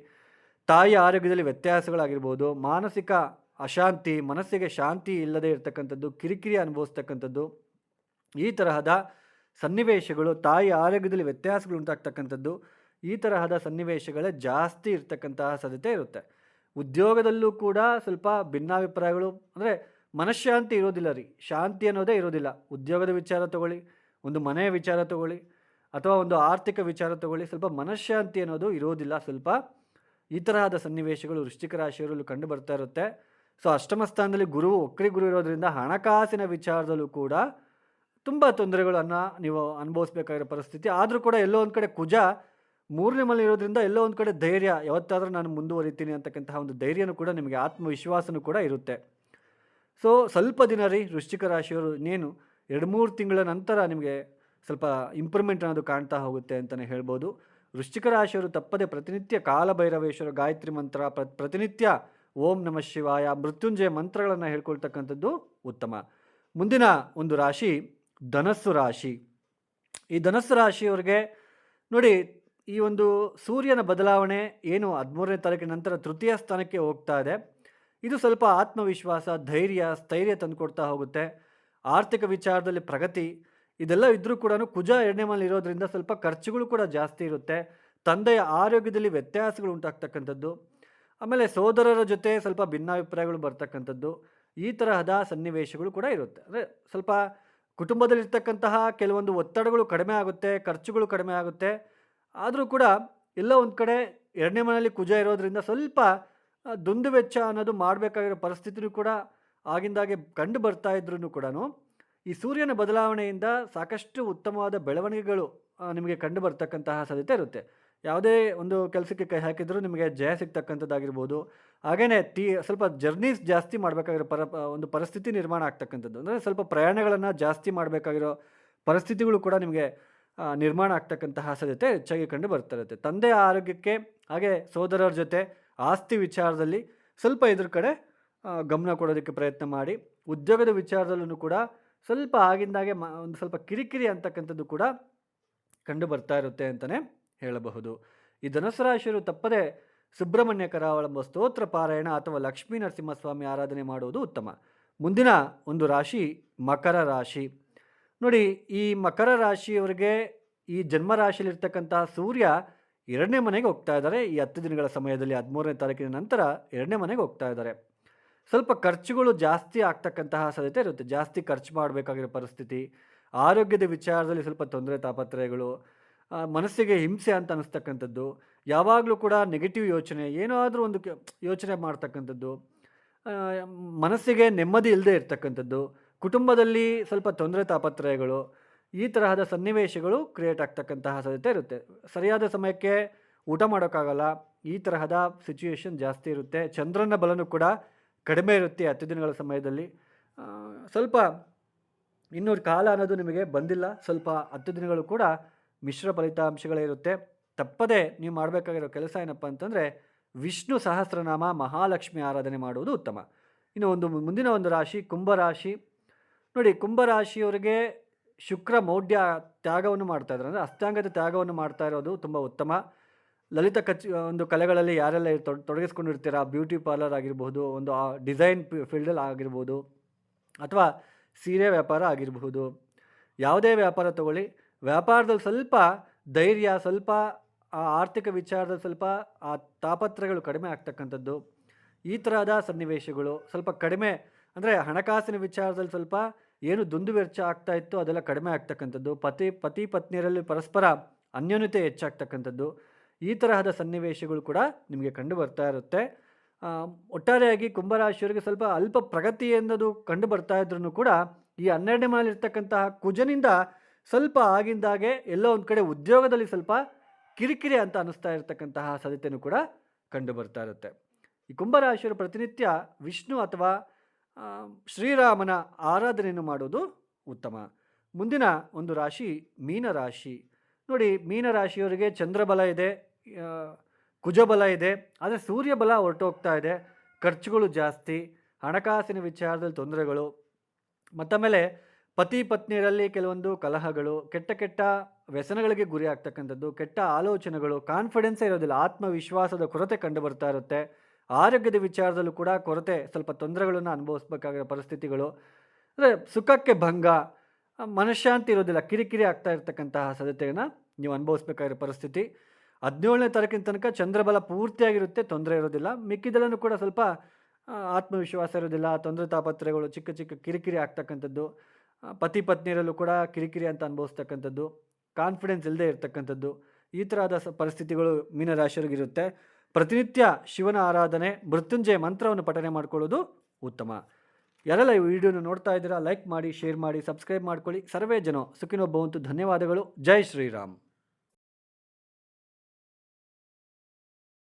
ತಾಯಿಯ ಆರೋಗ್ಯದಲ್ಲಿ ವ್ಯತ್ಯಾಸಗಳಾಗಿರ್ಬೋದು, ಮಾನಸಿಕ ಅಶಾಂತಿ, ಮನಸ್ಸಿಗೆ ಶಾಂತಿ ಇಲ್ಲದೆ ಇರತಕ್ಕಂಥದ್ದು, ಕಿರಿಕಿರಿ ಅನುಭವಿಸ್ತಕ್ಕಂಥದ್ದು, ಈ ತರಹದ ಸನ್ನಿವೇಶಗಳು, ತಾಯಿಯ ಆರೋಗ್ಯದಲ್ಲಿ ವ್ಯತ್ಯಾಸಗಳು ಉಂಟಾಗ್ತಕ್ಕಂಥದ್ದು, ಈ ತರಹದ ಸನ್ನಿವೇಶಗಳೇ ಜಾಸ್ತಿ ಇರ್ತಕ್ಕಂತಹ ಸಾಧ್ಯತೆ ಇರುತ್ತೆ. ಉದ್ಯೋಗದಲ್ಲೂ ಕೂಡ ಸ್ವಲ್ಪ ಭಿನ್ನಾಭಿಪ್ರಾಯಗಳು, ಅಂದರೆ ಮನಃಶಾಂತಿ ಇರೋದಿಲ್ಲ ರೀ, ಶಾಂತಿ ಅನ್ನೋದೇ ಇರೋದಿಲ್ಲ. ಉದ್ಯೋಗದ ವಿಚಾರ ತಗೊಳ್ಳಿ, ಒಂದು ಮನೆಯ ವಿಚಾರ ತಗೊಳ್ಳಿ, ಅಥವಾ ಒಂದು ಆರ್ಥಿಕ ವಿಚಾರ ತಗೊಳ್ಳಿ, ಸ್ವಲ್ಪ ಮನಃಶಾಂತಿ ಅನ್ನೋದು ಇರೋದಿಲ್ಲ. ಸ್ವಲ್ಪ ಈ ತರಹದ ಸನ್ನಿವೇಶಗಳು ವೃಶ್ಚಿಕ ರಾಶಿಯವರಲ್ಲೂ ಕಂಡು ಬರ್ತಾ ಇರುತ್ತೆ. ಸೊ ಅಷ್ಟಮ ಸ್ಥಾನದಲ್ಲಿ ವಕ್ರಿ ಗುರು ಇರೋದ್ರಿಂದ ಹಣಕಾಸಿನ ವಿಚಾರದಲ್ಲೂ ಕೂಡ ತುಂಬ ತೊಂದರೆಗಳನ್ನು ನೀವು ಅನುಭವಿಸ್ಬೇಕಾಗಿರೋ ಪರಿಸ್ಥಿತಿ. ಆದರೂ ಕೂಡ ಎಲ್ಲೋ ಒಂದು ಕಡೆ ಕುಜ 3ನೇ ಮನೆ ಇರೋದ್ರಿಂದ ಎಲ್ಲೋ ಒಂದು ಕಡೆ ಧೈರ್ಯ, ಯಾವತ್ತಾದರೂ ನಾನು ಮುಂದುವರಿತೀನಿ ಅಂತಕ್ಕಂತಹ ಒಂದು ಧೈರ್ಯನೂ ಕೂಡ ನಿಮಗೆ, ಆತ್ಮವಿಶ್ವಾಸನೂ ಕೂಡ ಇರುತ್ತೆ. ಸೊ ಸ್ವಲ್ಪ ದಿನ ರೀ ವೃಶ್ಚಿಕ ರಾಶಿಯವರು, ಇನ್ನೇನು 2-3 ತಿಂಗಳ ನಂತರ ನಿಮಗೆ ಸ್ವಲ್ಪ ಇಂಪ್ರೂವ್ಮೆಂಟ್ ಅನ್ನೋದು ಕಾಣ್ತಾ ಹೋಗುತ್ತೆ ಅಂತಲೇ ಹೇಳ್ಬೋದು. ವೃಶ್ಚಿಕ ರಾಶಿಯವರು ತಪ್ಪದೆ ಪ್ರತಿನಿತ್ಯ ಕಾಲಭೈರವೇಶ್ವರ ಗಾಯತ್ರಿ ಮಂತ್ರ, ಪ್ರತಿನಿತ್ಯ ಓಂ ನಮಃ ಶಿವಾಯ, ಮೃತ್ಯುಂಜಯ ಮಂತ್ರಗಳನ್ನು ಹೇಳ್ಕೊಳ್ತಕ್ಕಂಥದ್ದು ಉತ್ತಮ. ಮುಂದಿನ ಒಂದು ರಾಶಿ ಧನಸ್ಸು ರಾಶಿ. ಈ ಧನಸ್ಸು ರಾಶಿಯವರಿಗೆ ನೋಡಿ, ಈ ಒಂದು ಸೂರ್ಯನ ಬದಲಾವಣೆ ಏನು 13ನೇ ತಾರೀಕಿನ ನಂತರ ತೃತೀಯ ಸ್ಥಾನಕ್ಕೆ ಹೋಗ್ತಾ ಇದೆ. ಇದು ಸ್ವಲ್ಪ ಆತ್ಮವಿಶ್ವಾಸ, ಧೈರ್ಯ, ಸ್ಥೈರ್ಯ ತಂದುಕೊಡ್ತಾ ಹೋಗುತ್ತೆ. ಆರ್ಥಿಕ ವಿಚಾರದಲ್ಲಿ ಪ್ರಗತಿ, ಇದೆಲ್ಲ ಇದ್ದರೂ ಕೂಡ ಕುಜ 2ನೇ ಮನೆಯಲ್ಲಿ ಇರೋದ್ರಿಂದ ಸ್ವಲ್ಪ ಖರ್ಚುಗಳು ಕೂಡ ಜಾಸ್ತಿ ಇರುತ್ತೆ. ತಂದೆಯ ಆರೋಗ್ಯದಲ್ಲಿ ವ್ಯತ್ಯಾಸಗಳು ಉಂಟಾಗ್ತಕ್ಕಂಥದ್ದು, ಆಮೇಲೆ ಸೋದರರ ಜೊತೆ ಸ್ವಲ್ಪ ಭಿನ್ನಾಭಿಪ್ರಾಯಗಳು ಬರ್ತಕ್ಕಂಥದ್ದು, ಈ ತರಹದ ಸನ್ನಿವೇಶಗಳು ಕೂಡ ಇರುತ್ತೆ. ಅಂದರೆ ಸ್ವಲ್ಪ ಕುಟುಂಬದಲ್ಲಿರ್ತಕ್ಕಂತಹ ಕೆಲವೊಂದು ಒತ್ತಡಗಳು ಕಡಿಮೆ ಆಗುತ್ತೆ, ಖರ್ಚುಗಳು ಕಡಿಮೆ ಆಗುತ್ತೆ. ಆದರೂ ಕೂಡ ಎಲ್ಲೋ ಒಂದು ಕಡೆ 2ನೇ ಮನೆಯಲ್ಲಿ ಕುಜ ಇರೋದ್ರಿಂದ ಸ್ವಲ್ಪ ದುಂದು ವೆಚ್ಚ ಅನ್ನೋದು ಮಾಡಬೇಕಾಗಿರೋ ಪರಿಸ್ಥಿತಿನೂ ಕೂಡ ಆಗಿಂದಾಗೆ ಕಂಡು ಬರ್ತಾ ಇದ್ರೂ ಕೂಡ ಈ ಸೂರ್ಯನ ಬದಲಾವಣೆಯಿಂದ ಸಾಕಷ್ಟು ಉತ್ತಮವಾದ ಬೆಳವಣಿಗೆಗಳು ನಿಮಗೆ ಕಂಡು ಬರ್ತಕ್ಕಂತಹ ಸಾಧ್ಯತೆ ಇರುತ್ತೆ. ಯಾವುದೇ ಒಂದು ಕೆಲಸಕ್ಕೆ ಕೈ ಹಾಕಿದರೂ ನಿಮಗೆ ಜಯ ಸಿಗ್ತಕ್ಕಂಥದ್ದಾಗಿರ್ಬೋದು. ಹಾಗೇನೇ ಸ್ವಲ್ಪ ಜರ್ನೀಸ್ ಜಾಸ್ತಿ ಮಾಡಬೇಕಾಗಿರೋ ಒಂದು ಪರಿಸ್ಥಿತಿ ನಿರ್ಮಾಣ ಆಗ್ತಕ್ಕಂಥದ್ದು. ಅಂದರೆ ಸ್ವಲ್ಪ ಪ್ರಯಾಣಗಳನ್ನು ಜಾಸ್ತಿ ಮಾಡಬೇಕಾಗಿರೋ ಪರಿಸ್ಥಿತಿಗಳು ಕೂಡ ನಿಮಗೆ ನಿರ್ಮಾಣ ಆಗ್ತಕ್ಕಂತಹ ಸಾಧ್ಯತೆ ಹೆಚ್ಚಾಗಿ ಕಂಡು ಬರ್ತಾ ಇರುತ್ತೆ. ತಂದೆಯ ಆರೋಗ್ಯಕ್ಕೆ ಹಾಗೆ ಸೋದರರ ಜೊತೆ ಆಸ್ತಿ ವಿಚಾರದಲ್ಲಿ ಸ್ವಲ್ಪ ಇದ್ರ ಕಡೆ ಗಮನ ಕೊಡೋದಕ್ಕೆ ಪ್ರಯತ್ನ ಮಾಡಿ. ಉದ್ಯೋಗದ ವಿಚಾರದಲ್ಲೂ ಕೂಡ ಸ್ವಲ್ಪ ಆಗಿಂದಾಗೆ ಒಂದು ಸ್ವಲ್ಪ ಕಿರಿಕಿರಿ ಅಂತಕ್ಕಂಥದ್ದು ಕೂಡ ಕಂಡು ಬರ್ತಾ ಇರುತ್ತೆ ಅಂತಲೇ ಹೇಳಬಹುದು. ಈ ಧನುಸ್ಸು ರಾಶಿಯವರು ತಪ್ಪದೆ ಸುಬ್ರಹ್ಮಣ್ಯ ಕರಾವಳಂಬ ಸ್ತೋತ್ರ ಪಾರಾಯಣ ಅಥವಾ ಲಕ್ಷ್ಮೀ ನರಸಿಂಹಸ್ವಾಮಿ ಆರಾಧನೆ ಮಾಡುವುದು ಉತ್ತಮ. ಮುಂದಿನ ಒಂದು ರಾಶಿ ಮಕರ ರಾಶಿ. ನೋಡಿ, ಈ ಮಕರ ರಾಶಿಯವರಿಗೆ ಈ ಜನ್ಮ ರಾಶಿಯಲ್ಲಿರ್ತಕ್ಕಂತಹ ಸೂರ್ಯ 2ನೇ ಮನೆಗೆ ಹೋಗ್ತಾ ಇದ್ದಾರೆ. ಈ 10 ದಿನಗಳ ಸಮಯದಲ್ಲಿ 13ನೇ ತಾರೀಕಿನ ನಂತರ 2ನೇ ಮನೆಗೆ ಹೋಗ್ತಾ ಇದ್ದಾರೆ. ಸ್ವಲ್ಪ ಖರ್ಚುಗಳು ಜಾಸ್ತಿ ಆಗ್ತಕ್ಕಂತಹ ಸಾಧ್ಯತೆ ಇರುತ್ತೆ. ಜಾಸ್ತಿ ಖರ್ಚು ಮಾಡಬೇಕಾಗಿರೋ ಪರಿಸ್ಥಿತಿ, ಆರೋಗ್ಯದ ವಿಚಾರದಲ್ಲಿ ಸ್ವಲ್ಪ ತೊಂದರೆ ತಾಪತ್ರಯಗಳು, ಮನಸ್ಸಿಗೆ ಹಿಂಸೆ ಅಂತ ಅನ್ನಿಸ್ತಕ್ಕಂಥದ್ದು, ಯಾವಾಗಲೂ ಕೂಡ ನೆಗೆಟಿವ್ ಯೋಚನೆ, ಏನಾದರೂ ಒಂದು ಯೋಚನೆ ಮಾಡ್ತಕ್ಕಂಥದ್ದು, ಮನಸ್ಸಿಗೆ ನೆಮ್ಮದಿ ಇಲ್ಲದೆ ಇರ್ತಕ್ಕಂಥದ್ದು, ಕುಟುಂಬದಲ್ಲಿ ಸ್ವಲ್ಪ ತೊಂದರೆ ತಾಪತ್ರಯಗಳು, ಈ ತರಹದ ಸನ್ನಿವೇಶಗಳು ಕ್ರಿಯೇಟ್ ಆಗ್ತಕ್ಕಂತಹ ಸಾಧ್ಯತೆ ಇರುತ್ತೆ. ಸರಿಯಾದ ಸಮಯಕ್ಕೆ ಊಟ ಮಾಡೋಕ್ಕಾಗಲ್ಲ, ಈ ತರಹದ ಸಿಚುಯೇಷನ್ ಜಾಸ್ತಿ ಇರುತ್ತೆ. ಚಂದ್ರನ ಬಲನೂ ಕೂಡ ಕಡಿಮೆ ಇರುತ್ತೆ 10 ದಿನಗಳ ಸಮಯದಲ್ಲಿ. ಸ್ವಲ್ಪ ಇನ್ನೂ ಕಾಲ ಅನ್ನೋದು ನಿಮಗೆ ಬಂದಿಲ್ಲ. ಸ್ವಲ್ಪ 10 ದಿನಗಳು ಕೂಡ ಮಿಶ್ರ ಫಲಿತಾಂಶಗಳೇ ಇರುತ್ತೆ. ತಪ್ಪದೆ ನೀವು ಮಾಡಬೇಕಾಗಿರೋ ಕೆಲಸ ಏನಪ್ಪ ಅಂತಂದರೆ ವಿಷ್ಣು ಸಹಸ್ರನಾಮ ಮಹಾಲಕ್ಷ್ಮಿ ಆರಾಧನೆ ಮಾಡುವುದು ಉತ್ತಮ. ಇನ್ನು ಮುಂದಿನ ಒಂದು ರಾಶಿ ಕುಂಭರಾಶಿ. ನೋಡಿ, ಕುಂಭರಾಶಿಯವರಿಗೆ ಶುಕ್ರ ಮೌಢ್ಯ ತ್ಯಾಗವನ್ನು ಮಾಡ್ತಾ ಇದ್ದಾರೆ. ಅಂದರೆ ಅಷ್ಟಾಂಗದ ತ್ಯಾಗವನ್ನು ಮಾಡ್ತಾ ಇರೋದು ತುಂಬ ಉತ್ತಮ. ಲಲಿತ ಒಂದು ಕಲೆಗಳಲ್ಲಿ ಯಾರೆಲ್ಲ ತೊಡಗಿಸ್ಕೊಂಡಿರ್ತೀರಾ, ಬ್ಯೂಟಿ ಪಾರ್ಲರ್ ಆಗಿರ್ಬೋದು, ಒಂದು ಡಿಸೈನ್ ಫೀಲ್ಡಲ್ಲಿ ಆಗಿರ್ಬೋದು, ಅಥವಾ ಸೀರೆ ವ್ಯಾಪಾರ ಆಗಿರಬಹುದು, ಯಾವುದೇ ವ್ಯಾಪಾರ ತಗೊಳ್ಳಿ, ವ್ಯಾಪಾರದಲ್ಲಿ ಸ್ವಲ್ಪ ಧೈರ್ಯ, ಸ್ವಲ್ಪ ಆರ್ಥಿಕ ವಿಚಾರದಲ್ಲಿ ಸ್ವಲ್ಪ ಆ ತಾಪತ್ರಗಳು ಕಡಿಮೆ ಆಗ್ತಕ್ಕಂಥದ್ದು, ಈ ತರಹದ ಸನ್ನಿವೇಶಗಳು ಸ್ವಲ್ಪ ಕಡಿಮೆ. ಅಂದರೆ ಹಣಕಾಸಿನ ವಿಚಾರದಲ್ಲಿ ಸ್ವಲ್ಪ ಏನು ದುಂದು ವೆಚ್ಚ ಆಗ್ತಾ ಇತ್ತು ಅದೆಲ್ಲ ಕಡಿಮೆ ಆಗ್ತಕ್ಕಂಥದ್ದು, ಪತಿ ಪತ್ನಿಯರಲ್ಲಿ ಪರಸ್ಪರ ಅನ್ಯೋನ್ಯತೆ ಹೆಚ್ಚಾಗ್ತಕ್ಕಂಥದ್ದು, ಈ ತರಹದ ಸನ್ನಿವೇಶಗಳು ಕೂಡ ನಿಮಗೆ ಕಂಡು ಬರ್ತಾ ಇರುತ್ತೆ. ಒಟ್ಟಾರೆಯಾಗಿ ಕುಂಭರಾಶಿಯವರಿಗೆ ಸ್ವಲ್ಪ ಅಲ್ಪ ಪ್ರಗತಿ ಅನ್ನೋದು ಕಂಡು ಬರ್ತಾ ಇದ್ರೂ ಕೂಡ ಈ 12ನೇ ಮನೆಯಲ್ಲಿರ್ತಕ್ಕಂತಹ ಕುಜನಿಂದ ಸ್ವಲ್ಪ ಆಗಿಂದಾಗೆ ಎಲ್ಲೋ ಒಂದು ಕಡೆ ಉದ್ಯೋಗದಲ್ಲಿ ಸ್ವಲ್ಪ ಕಿರಿಕಿರಿ ಅಂತ ಅನ್ನಿಸ್ತಾ ಇರತಕ್ಕಂತಹ ಸಾಧ್ಯತೆಯೂ ಕೂಡ ಕಂಡು ಬರ್ತಾ ಇರುತ್ತೆ. ಈ ಕುಂಭರಾಶಿಯವರು ಪ್ರತಿನಿತ್ಯ ವಿಷ್ಣು ಅಥವಾ ಶ್ರೀರಾಮನ ಆರಾಧನೆಯನ್ನು ಮಾಡೋದು ಉತ್ತಮ. ಮುಂದಿನ ಒಂದು ರಾಶಿ ಮೀನರಾಶಿ. ನೋಡಿ, ಮೀನರಾಶಿಯವರಿಗೆ ಚಂದ್ರಬಲ ಇದೆ, ಕುಜಬಲ ಇದೆ, ಆದರೆ ಸೂರ್ಯಬಲ ಹೊರಟೋಗ್ತಾ ಇದೆ. ಖರ್ಚುಗಳು ಜಾಸ್ತಿ, ಹಣಕಾಸಿನ ವಿಚಾರದಲ್ಲಿ ತೊಂದರೆಗಳು, ಮತ್ತಮೇಲೆ ಪತಿ ಪತ್ನಿಯರಲ್ಲಿ ಕೆಲವೊಂದು ಕಲಹಗಳು, ಕೆಟ್ಟ ವ್ಯಸನಗಳಿಗೆ ಗುರಿ ಆಗ್ತಕ್ಕಂಥದ್ದು, ಕೆಟ್ಟ ಆಲೋಚನೆಗಳು, ಕಾನ್ಫಿಡೆನ್ಸೇ ಇರೋದಿಲ್ಲ, ಆತ್ಮವಿಶ್ವಾಸದ ಕೊರತೆ ಕಂಡು ಬರ್ತಾ ಇರುತ್ತೆ. ಆರೋಗ್ಯದ ವಿಚಾರದಲ್ಲೂ ಕೂಡ ಕೊರತೆ, ಸ್ವಲ್ಪ ತೊಂದರೆಗಳನ್ನು ಅನುಭವಿಸ್ಬೇಕಾಗಿರೋ ಪರಿಸ್ಥಿತಿಗಳು, ಅಂದರೆ ಸುಖಕ್ಕೆ ಭಂಗ, ಮನಃಶಾಂತಿ ಇರೋದಿಲ್ಲ, ಕಿರಿಕಿರಿ ಆಗ್ತಾ ಇರ್ತಕ್ಕಂತಹ ಸಾಧ್ಯತೆಯನ್ನು ನೀವು ಅನುಭವಿಸ್ಬೇಕಾಗಿರೋ ಪರಿಸ್ಥಿತಿ. 17ನೇ ತಾರೀಕಿನ ತನಕ ಚಂದ್ರಬಲ ಪೂರ್ತಿಯಾಗಿರುತ್ತೆ, ತೊಂದರೆ ಇರೋದಿಲ್ಲ. ಮಿಕ್ಕಿದೆಲ್ಲೂ ಕೂಡ ಸ್ವಲ್ಪ ಆತ್ಮವಿಶ್ವಾಸ ಇರೋದಿಲ್ಲ, ತೊಂದರೆ ತಾಪತ್ರಯಗಳು, ಚಿಕ್ಕ ಕಿರಿಕಿರಿ ಆಗ್ತಕ್ಕಂಥದ್ದು, ಪತಿ ಪತ್ನಿಯರಲ್ಲೂ ಕೂಡ ಕಿರಿಕಿರಿ ಅಂತ ಅನುಭವಿಸ್ತಕ್ಕಂಥದ್ದು, ಕಾನ್ಫಿಡೆನ್ಸ್ ಇಲ್ಲದೆ ಇರ್ತಕ್ಕಂಥದ್ದು, ಈ ತರಹದ ಪರಿಸ್ಥಿತಿಗಳು ಮೀನರಾಶಿಯವರಿಗಿರುತ್ತೆ. ಪ್ರತಿನಿತ್ಯ ಶಿವನ ಆರಾಧನೆ, ಮೃತ್ಯುಂಜಯ ಮಂತ್ರವನ್ನು ಪಠನೆ ಮಾಡ್ಕೊಳ್ಳೋದು ಉತ್ತಮ. ಯಾರೆಲ್ಲ ಈ ವಿಡಿಯೋನ ನೋಡ್ತಾ ಇದ್ದೀರಾ, ಲೈಕ್ ಮಾಡಿ, ಶೇರ್ ಮಾಡಿ, ಸಬ್ಸ್ಕ್ರೈಬ್ ಮಾಡ್ಕೊಳ್ಳಿ. ಸರ್ವೇ ಜನ ಸುಖಿನೋ ಭವಂತು. ಧನ್ಯವಾದಗಳು. ಜೈ ಶ್ರೀರಾಮ್.